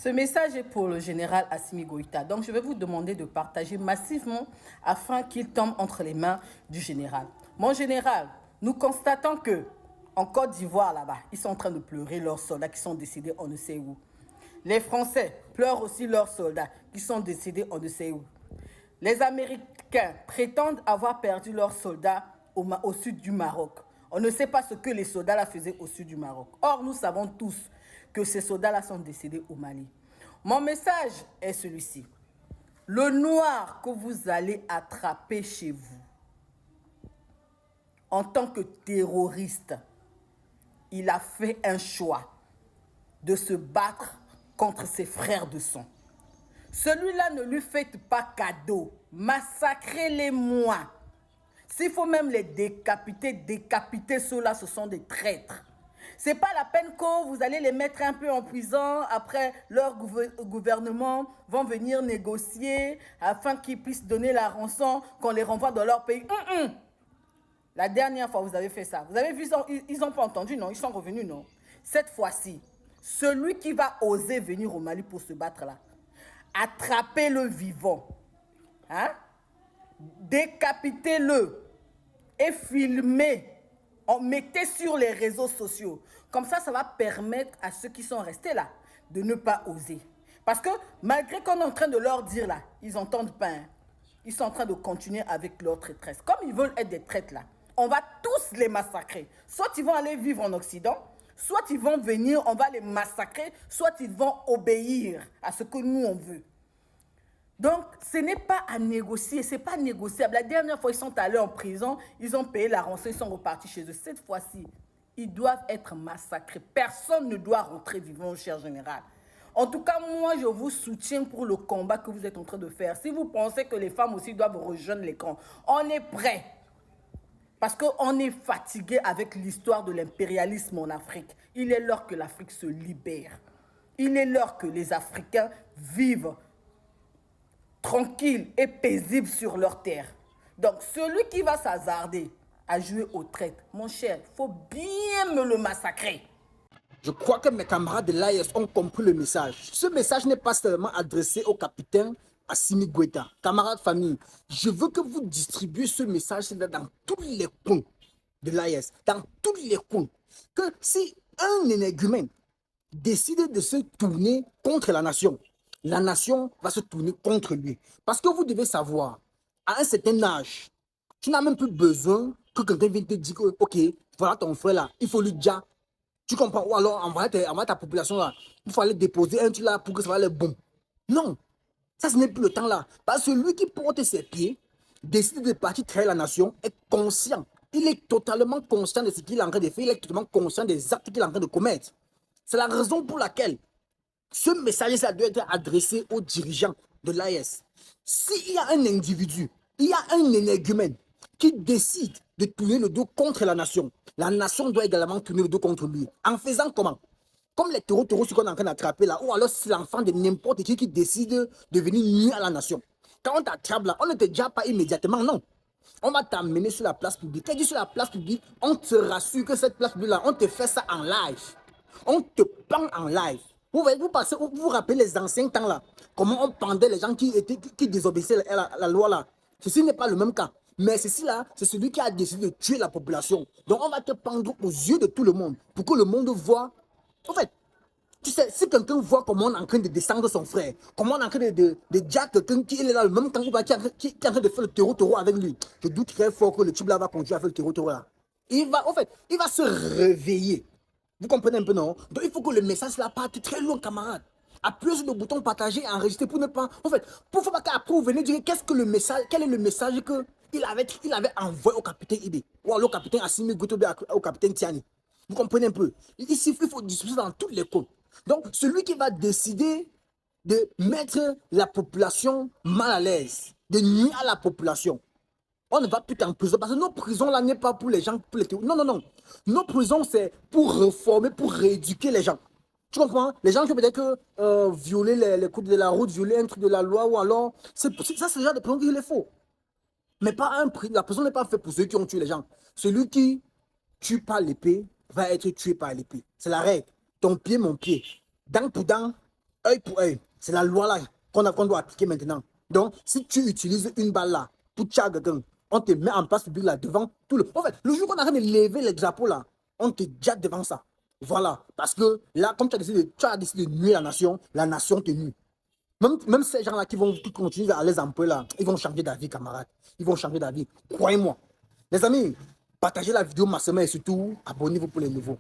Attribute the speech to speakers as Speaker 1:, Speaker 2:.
Speaker 1: Ce message est pour le général Assimi Goïta. Donc, je vais vous demander de partager massivement afin qu'il tombe entre les mains du général. Mon général, nous constatons que en Côte d'Ivoire, là-bas, ils sont en train de pleurer leurs soldats qui sont décédés on ne sait où. Les Français pleurent aussi leurs soldats qui sont décédés on ne sait où. Les Américains prétendent avoir perdu leurs soldats au sud du Maroc. On ne sait pas ce que les soldats là faisaient au sud du Maroc. Or, nous savons tous que ces soldats-là sont décédés au Mali. Mon message est celui-ci. Le noir que vous allez attraper chez vous, en tant que terroriste, il a fait un choix de se battre contre ses frères de sang. Celui-là, ne lui faites pas cadeau. Massacrez-les moins. S'il faut même les décapiter ceux-là, ce sont des traîtres. Ce n'est pas la peine que vous allez les mettre un peu en prison. Après, leur gouvernement vont venir négocier afin qu'ils puissent donner la rançon, qu'on les renvoie dans leur pays. La dernière fois, vous avez fait ça. Vous avez vu, ils n'ont pas entendu, non? Ils sont revenus, non? Cette fois-ci, celui qui va oser venir au Mali pour se battre là, attrapez-le vivant. Hein? Décapitez-le et filmez. Mettez sur les réseaux sociaux. Comme ça va permettre à ceux qui sont restés là de ne pas oser. Parce que malgré qu'on est en train de leur dire là, ils n'entendent pas. Hein? Ils sont en train de continuer avec leur traîtresse. Comme ils veulent être des traîtres là, on va tous les massacrer. Soit ils vont aller vivre en Occident, soit ils vont venir, on va les massacrer, soit ils vont obéir à ce que nous on veut. Donc, ce n'est pas à négocier, ce n'est pas négociable. La dernière fois, ils sont allés en prison, ils ont payé la rançon, ils sont repartis chez eux. Cette fois-ci, ils doivent être massacrés. Personne ne doit rentrer vivant, cher général. En tout cas, moi, je vous soutiens pour le combat que vous êtes en train de faire. Si vous pensez que les femmes aussi doivent rejoindre les camps, on est prêts. Parce qu'on est fatigué avec l'histoire de l'impérialisme en Afrique. Il est l'heure que l'Afrique se libère. Il est l'heure que les Africains vivent tranquilles et paisibles sur leur terre. Donc, celui qui va s'hasarder à jouer aux traites, mon cher, il faut bien me le massacrer.
Speaker 2: Je crois que mes camarades de l'AES ont compris le message. Ce message n'est pas seulement adressé au capitaine Assimi Goïta. Camarades famille, je veux que vous distribuez ce message dans tous les coins de l'AES, dans tous les coins. Que si un énergumène décide de se tourner contre la nation va se tourner contre lui. Parce que vous devez savoir, à un certain âge, tu n'as même plus besoin que quelqu'un vienne te dire que, ok, voilà ton frère là, il faut lui dire. Tu comprends? Ou alors envoyer ta population là, il faut aller déposer un truc là pour que ça va aller bon. Non, ça ce n'est plus le temps là. Parce que celui qui porte ses pieds, décide de partir trahir la nation, est conscient. Il est totalement conscient de ce qu'il est en train de faire, il est totalement conscient des actes qu'il est en train de commettre. C'est la raison pour laquelle ce message ça doit être adressé aux dirigeants de l'AES. S'il y a un individu, il y a un énergumène qui décide de tourner le dos contre la nation doit également tourner le dos contre lui. En faisant comment? Comme les taureaux qu'on est en train d'attraper là, ou alors c'est l'enfant de n'importe qui décide de venir nuire à la nation. Quand on t'attrape là, on ne te dit pas immédiatement, non. On va t'amener sur la place publique. Quand tu es sur la place publique, on te rassure que cette place publique là, on te fait ça en live. On te pend en live. Vous vous rappelez les anciens temps là, comment on pendait les gens qui désobéissaient à la loi là. Ceci n'est pas le même cas. Mais ceci là, c'est celui qui a décidé de tuer la population. Donc on va te pendre aux yeux de tout le monde pour que le monde voit. En fait, tu sais, si quelqu'un voit comment on est en train de descendre son frère, comment on est en train de dire à quelqu'un qui est là le même temps qui est en train de faire le terreau avec lui, je doute très fort que le type là va continuer à faire le terreau là. Il va se réveiller. Vous comprenez un peu, non? Donc il faut que le message là parte très loin, camarade. Appuyez sur le bouton partager et enregistrer pour ne pas. En fait, pour ne pas qu'après vous venez dire quel est le message qu'il avait envoyé au capitaine Ibe, ou alors au capitaine Assimi Goïta, au capitaine Tiani. Vous comprenez un peu? Il faut discuter dans tous les coins. Donc, celui qui va décider de mettre la population mal à l'aise, de nuire à la population, on ne va plus en prison. Parce que nos prisons là n'est pas pour les gens, pour les théories. Non, non, non. Nos prisons, c'est pour réformer, pour rééduquer les gens. Tu comprends? Les gens qui peut-être violer les codes de la route, violer un truc de la loi, ou alors. Ça, c'est le genre de prison qu'il faut. Mais pas la prison n'est pas faite pour ceux qui ont tué les gens. Celui qui tue par l'épée va être tué par l'épée. C'est la règle. Ton pied, mon pied. Dent pour dent, œil pour œil. C'est la loi là qu'on doit appliquer maintenant. Donc, si tu utilises une balle là pour tuer quelqu'un, on te met en place publique là devant tout le... En fait, le jour qu'on arrête de lever les drapeaux là, on te jette devant ça. Voilà. Parce que là, comme tu as décidé de nuire la nation te nuit. Même ces gens-là qui continuent à les employer là, ils vont changer d'avis, camarades. Ils vont changer d'avis. Croyez-moi. Les amis, partagez la vidéo massivement et surtout, abonnez-vous pour les nouveaux.